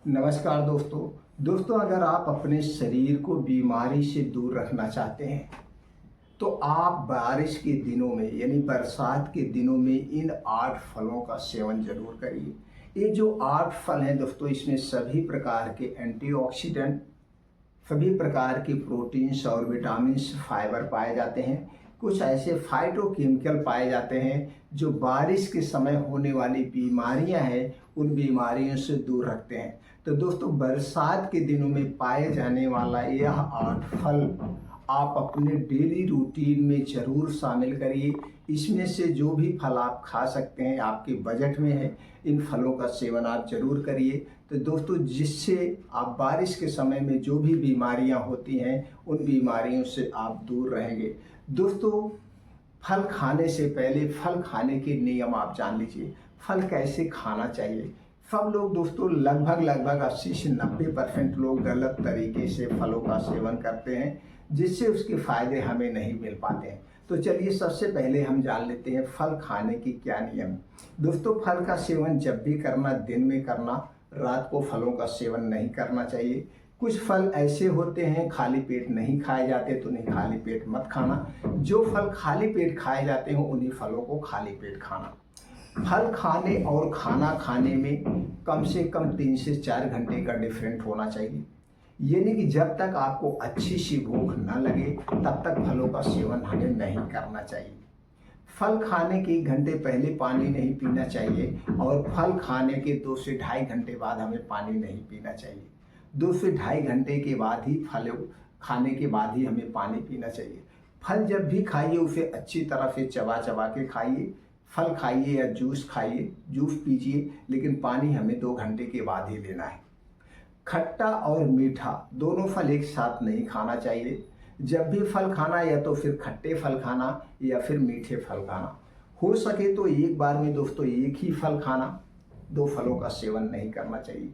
नमस्कार दोस्तों अगर आप अपने शरीर को बीमारी से दूर रखना चाहते हैं तो आप बारिश के दिनों में यानी बरसात के दिनों में इन 8 फलों का सेवन जरूर करिए। ये जो 8 फल हैं दोस्तों, इसमें सभी प्रकार के एंटीऑक्सीडेंट, सभी प्रकार की प्रोटीन्स और विटामिन्स, फाइबर पाए जाते हैं। कुछ ऐसे फाइटोकेमिकल पाए जाते हैं जो बारिश के समय होने वाली बीमारियां हैं उन बीमारियों से दूर रखते हैं। तो दोस्तों, बरसात के दिनों में पाए जाने वाला यह 8 फल आप अपने डेली रूटीन में ज़रूर शामिल करिए। इसमें से जो भी फल आप खा सकते हैं, आपके बजट में है, इन फलों का सेवन आप जरूर करिए। तो दोस्तों, जिससे आप बारिश के समय में जो भी बीमारियां होती हैं उन बीमारियों से आप दूर रहेंगे। दोस्तों, फल खाने से पहले फल खाने के नियम आप जान लीजिए। फल कैसे खाना चाहिए। सब लोग दोस्तों लगभग 80 से 90% लोग गलत तरीके से फलों का सेवन करते हैं, जिससे उसके फायदे हमें नहीं मिल पाते हैं। तो चलिए सबसे पहले हम जान लेते हैं फल खाने की क्या नियम। दोस्तों, फल का सेवन जब भी करना दिन में करना, रात को फलों का सेवन नहीं करना चाहिए। कुछ फल ऐसे होते हैं खाली पेट नहीं खाए जाते, तो नहीं, खाली पेट मत खाना। जो फल खाली पेट खाए जाते हैं उन्हीं फलों को खाली पेट खाना। फल खाने और खाना खाने में कम से कम 3 से 4 घंटे का डिफरेंट होना चाहिए। यानी कि जब तक आपको अच्छी सी भूख न लगे तब तक फलों का सेवन हमें नहीं करना चाहिए। फल खाने के 1 घंटे पहले पानी नहीं पीना चाहिए और फल खाने के 2 से ढाई घंटे बाद हमें पानी नहीं पीना चाहिए। 2 से ढाई घंटे के बाद ही फल खाने के बाद ही हमें पानी पीना चाहिए। फल जब भी खाइए उसे अच्छी तरह से चबा चबा के खाइए। फल खाइए या जूस खाइए, जूस पीजिए, लेकिन पानी हमें 2 घंटे के बाद ही लेना है। खट्टा और मीठा दोनों फल एक साथ नहीं खाना चाहिए। जब भी फल खाना या तो फिर खट्टे फल खाना या फिर मीठे फल खाना। हो सके तो एक बार में दोस्तों एक ही फल खाना, 2 फलों का सेवन नहीं करना चाहिए।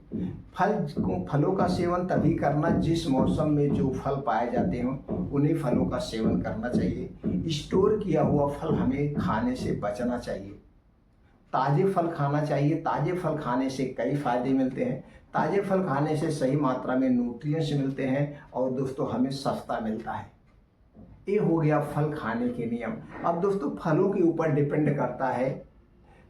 फलों का सेवन तभी करना जिस मौसम में जो फल पाए जाते हों उन्हीं फलों का सेवन करना चाहिए। स्टोर किया हुआ फल हमें खाने से बचना चाहिए। ताज़े फल खाना चाहिए। ताज़े फल खाने से कई फायदे मिलते हैं। ताज़े फल खाने से सही मात्रा में न्यूट्रिएंट्स मिलते हैं और दोस्तों हमें सस्ता मिलता है। ये हो गया फल खाने के नियम। अब दोस्तों, फलों के ऊपर डिपेंड करता है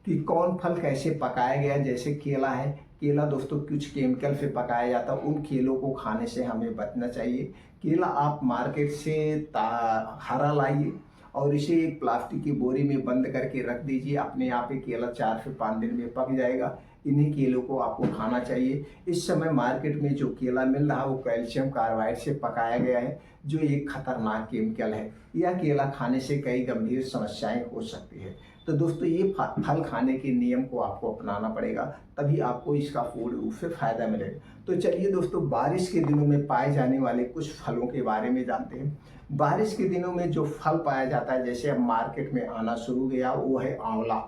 कि कौन फल कैसे पकाया गया। जैसे केला है, केला दोस्तों कुछ केमिकल से पकाया जाता है, उन केलों को खाने से हमें बचना चाहिए। केला आप मार्केट से हरा लाइए और इसे एक प्लास्टिक की बोरी में बंद करके रख दीजिए। अपने आप ही केला 4 से 5 दिन में पक जाएगा। इन्हीं केलों को आपको खाना चाहिए। इस समय मार्केट में जो केला मिल रहा है वो कैल्शियम कार्बाइड से पकाया गया है, जो एक खतरनाक केमिकल है। यह केला खाने से कई गंभीर समस्याएं हो सकती है। तो दोस्तों, ये फल खाने के नियम को आपको अपनाना पड़ेगा, तभी आपको इसका फूड उससे फायदा मिलेगा। तो चलिए दोस्तों, बारिश के दिनों में पाए जाने वाले कुछ फलों के बारे में जानते हैं। बारिश के दिनों में जो फल पाया जाता है, जैसे अब मार्केट में आना शुरू गया, वो है आंवला।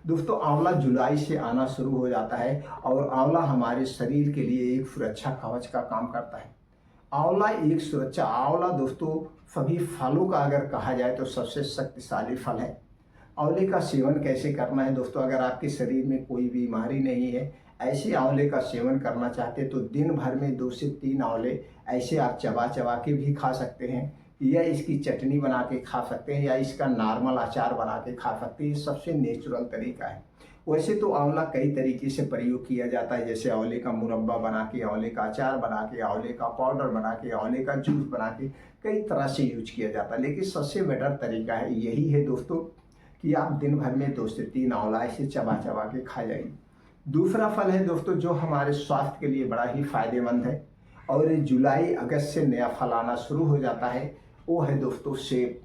दोस्तों, आंवला जुलाई से आना शुरू हो जाता है और आंवला हमारे शरीर के लिए एक सुरक्षा कवच का काम करता है। आंवला दोस्तों सभी फलों का अगर कहा जाए तो सबसे शक्तिशाली फल है। आंवले का सेवन कैसे करना है दोस्तों, अगर आपके शरीर में कोई बीमारी नहीं है, ऐसे आंवले का सेवन करना चाहते तो दिन भर में 2 से 3 आंवले ऐसे आप चबा चबा के भी खा सकते हैं, या इसकी चटनी बना के खा सकते हैं, या इसका नॉर्मल अचार बना के खा सकते हैं। ये सबसे नेचुरल तरीका है। वैसे तो आंवला कई तरीके से प्रयोग किया जाता है, जैसे आंवले का मुरब्बा बना के, आंवले का अचार बना के, आंवले का पाउडर बना के, आंवले का जूस बना के, कई तरह से यूज किया जाता है। लेकिन सबसे बेटर तरीका है यही है दोस्तों कि आप दिन भर में 2 से 3 आंवला ऐसे चबा चबा के खा जाइए। दूसरा फल है दोस्तों जो हमारे स्वास्थ्य के लिए बड़ा ही फायदेमंद है और जुलाई अगस्त से नया फल आना शुरू हो जाता है, वो है दोस्तों सेब।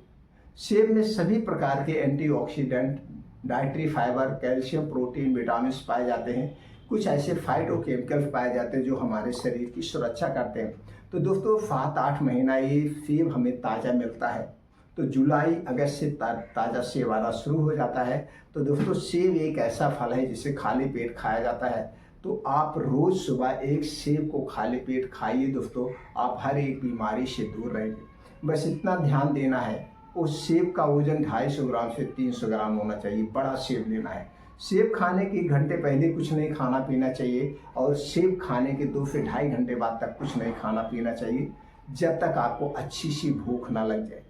सेब में सभी प्रकार के antioxidant, dietary fibre, calcium, protein, vitamin पाए जाते हैं। कुछ ऐसे फाइटोकेमिकल्स पाए जाते हैं जो हमारे शरीर की सुरक्षा करते हैं। तो दोस्तों 7-8 महीना ये सेब हमें ताज़ा मिलता है। तो जुलाई अगस्त से ताज़ा सेब आना शुरू हो जाता है। तो दोस्तों, सेब एक ऐसा फल है जिसे खाली पेट खाया जाता है। तो आप रोज़ सुबह एक सेब को खाली पेट खाइए दोस्तों, आप हर एक बीमारी से दूर रहेंगे। बस इतना ध्यान देना है, उस सेब का वजन 250 ग्राम से 300 ग्राम होना चाहिए। बड़ा सेब लेना है। सेब खाने के 1 घंटे पहले कुछ नहीं खाना पीना चाहिए और सेब खाने के 2 से ढाई घंटे बाद तक कुछ नहीं खाना पीना चाहिए, जब तक आपको अच्छी सी भूख ना लग जाए।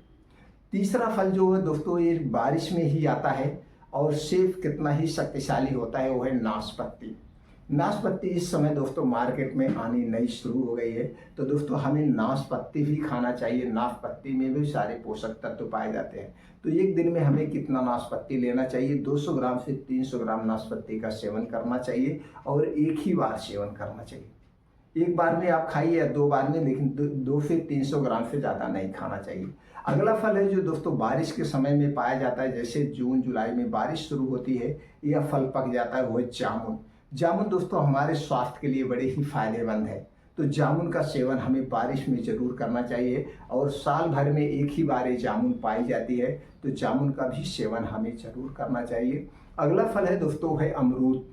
तीसरा फल जो है दोस्तों, ये बारिश में ही आता है और सेब कितना ही शक्तिशाली होता है, वो है नाशपाती। नाशपाती इस समय दोस्तों मार्केट में आनी नई शुरू हो गई है, तो दोस्तों हमें नाशपाती भी खाना चाहिए। नाशपाती में भी सारे पोषक तत्व पाए जाते हैं। तो एक दिन में हमें कितना नाशपाती लेना चाहिए? 200 ग्राम से 300 ग्राम नाशपाती का सेवन करना चाहिए और एक ही बार सेवन करना चाहिए। एक बार में आप खाइए या 2 बार में, लेकिन 2 से 300 ग्राम से ज़्यादा नहीं खाना चाहिए। अगला फल है जो दोस्तों बारिश के समय में पाया जाता है, जैसे जून जुलाई में बारिश शुरू होती है, यह फल पक जाता है, वो है जामुन। जामुन दोस्तों हमारे स्वास्थ्य के लिए बड़े ही फायदेमंद है, तो जामुन का सेवन हमें बारिश में ज़रूर करना चाहिए और साल भर में एक ही बार ये जामुन पाई जाती है, तो जामुन का भी सेवन हमें ज़रूर करना चाहिए। अगला फल है दोस्तों है अमरूद।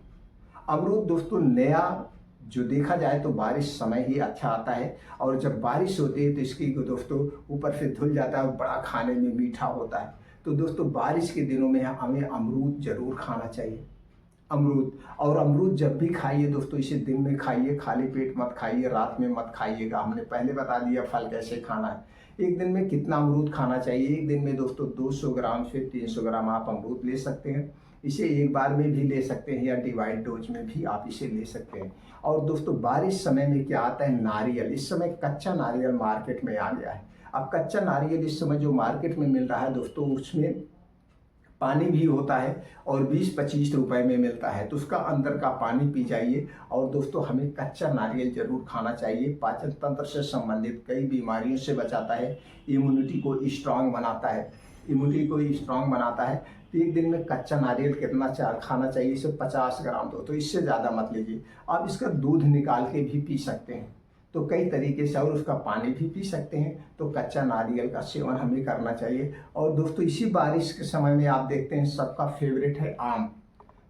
अमरूद दोस्तों नया जो देखा जाए तो बारिश समय ही अच्छा आता है, और जब बारिश होती है तो इसकी दोस्तों ऊपर से धुल जाता है और बड़ा खाने में मीठा होता है। तो दोस्तों बारिश के दिनों में हमें अमरूद ज़रूर खाना चाहिए। अमरूद जब भी खाइए दोस्तों, इसे दिन में खाइए, खाली पेट मत खाइए, रात में मत खाइएगा। हमने पहले बता दिया फल कैसे खाना है। एक दिन में कितना अमरूद खाना चाहिए? एक दिन में दोस्तों 200 ग्राम से 300 ग्राम आप अमरूद ले सकते हैं। इसे एक बार में भी ले सकते हैं या डिवाइड डोज में भी आप इसे ले सकते हैं। और दोस्तों बारिश समय में क्या आता है? नारियल। इस समय कच्चा नारियल मार्केट में आ गया है। अब कच्चा नारियल इस समय जो मार्केट में मिल रहा है दोस्तों, उसमें पानी भी होता है और 20-25 रुपए में मिलता है, तो उसका अंदर का पानी पी जाइए। और दोस्तों हमें कच्चा नारियल जरूर खाना चाहिए। पाचन तंत्र से संबंधित कई बीमारियों से बचाता है, इम्यूनिटी को स्ट्रांग बनाता है। तो एक दिन में कच्चा नारियल कितना खाना चाहिए? इसे 50 ग्राम दो, तो इससे ज़्यादा मत लीजिए। आप इसका दूध निकाल के भी पी सकते हैं, तो कई तरीके से, और उसका पानी भी पी सकते हैं। तो कच्चा नारियल का सेवन हमें करना चाहिए। और दोस्तों इसी बारिश के समय में आप देखते हैं सबका फेवरेट है आम।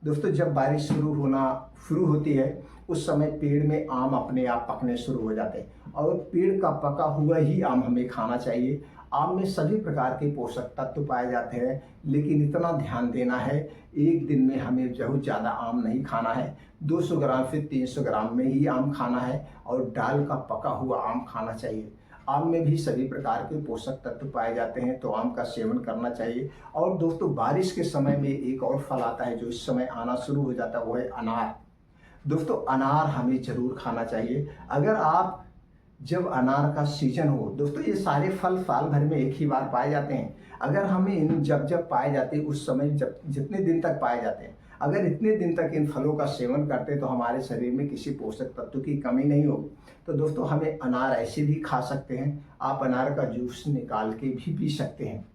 दोस्तों जब बारिश शुरू होती है उस समय पेड़ में आम अपने आप पकने शुरू हो जाते हैं, और पेड़ का पका हुआ ही आम हमें खाना चाहिए। आम में सभी प्रकार के पोषक तत्व पाए जाते हैं, लेकिन इतना ध्यान देना है, एक दिन में हमें बहुत ज़्यादा आम नहीं खाना है। 200 ग्राम से 300 ग्राम में ही आम खाना है, और डाल का पका हुआ आम खाना चाहिए। आम में भी सभी प्रकार के पोषक तत्व पाए जाते हैं, तो आम का सेवन करना चाहिए। और दोस्तों बारिश के समय में एक और फल आता है जो इस समय आना शुरू हो जाता है, वो है अनार। दोस्तों अनार हमें जरूर खाना चाहिए। अगर आप जब अनार का सीजन हो दोस्तों, ये सारे फल साल भर में एक ही बार पाए जाते हैं। अगर हमें इन जब पाए जाते हैं उस समय जितने दिन तक पाए जाते हैं, अगर इतने दिन तक इन फलों का सेवन करते हैं तो हमारे शरीर में किसी पोषक तत्व की कमी नहीं होगी। तो दोस्तों हमें अनार ऐसे भी खा सकते हैं, आप अनार का जूस निकाल के भी पी सकते हैं।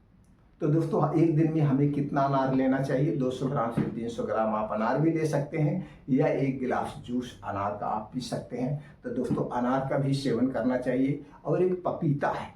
तो दोस्तों एक दिन में हमें कितना अनार लेना चाहिए? 200 ग्राम से 300 ग्राम आप अनार भी ले सकते हैं, या 1 गिलास जूस अनार का आप पी सकते हैं। तो दोस्तों अनार का भी सेवन करना चाहिए। और एक पपीता है।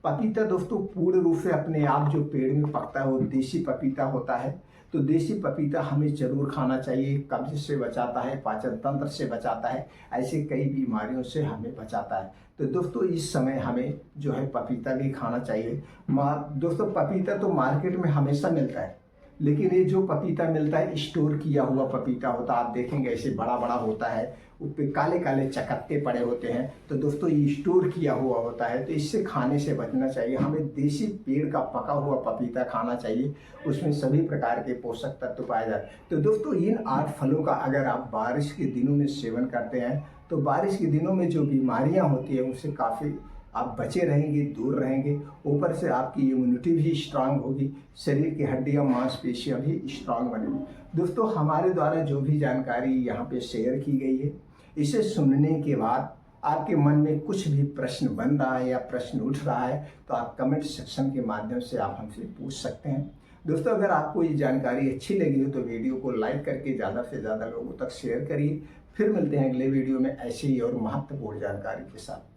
पपीता दोस्तों पूर्ण रूप से अपने आप जो पेड़ में पकता है वो देसी पपीता होता है, तो देसी पपीता हमें जरूर खाना चाहिए। कब्ज से बचाता है, पाचन तंत्र से बचाता है, ऐसे कई बीमारियों से हमें बचाता है। तो दोस्तों इस समय हमें जो है पपीता भी खाना चाहिए। दोस्तों पपीता तो मार्केट में हमेशा मिलता है, लेकिन ये जो पपीता मिलता है स्टोर किया हुआ पपीता होता है। आप देखेंगे ऐसे बड़ा बड़ा होता है, उस पर काले काले चकत्ते पड़े होते हैं, तो दोस्तों ये स्टोर किया हुआ होता है, तो इससे खाने से बचना चाहिए। हमें देसी पेड़ का पका हुआ पपीता खाना चाहिए, उसमें सभी प्रकार के पोषक तत्व पाए जाते हैं। तो दोस्तों इन 8 फलों का अगर आप बारिश के दिनों में सेवन करते हैं तो बारिश के दिनों में जो बीमारियां होती है उनसे काफ़ी आप बचे रहेंगे, दूर रहेंगे। ऊपर से आपकी इम्यूनिटी भी स्ट्रांग होगी, शरीर की हड्डियां मांसपेशियां भी स्ट्रांग बनेंगी। दोस्तों हमारे द्वारा जो भी जानकारी यहाँ पे शेयर की गई है, इसे सुनने के बाद आपके मन में कुछ भी प्रश्न बन रहा है या प्रश्न उठ रहा है तो आप कमेंट सेक्शन के माध्यम से आप हमसे पूछ सकते हैं। दोस्तों अगर आपको ये जानकारी अच्छी लगी हो तो वीडियो को लाइक करके ज़्यादा से ज़्यादा लोगों तक शेयर करिए। फिर मिलते हैं अगले वीडियो में ऐसे ही और महत्वपूर्ण जानकारी के साथ।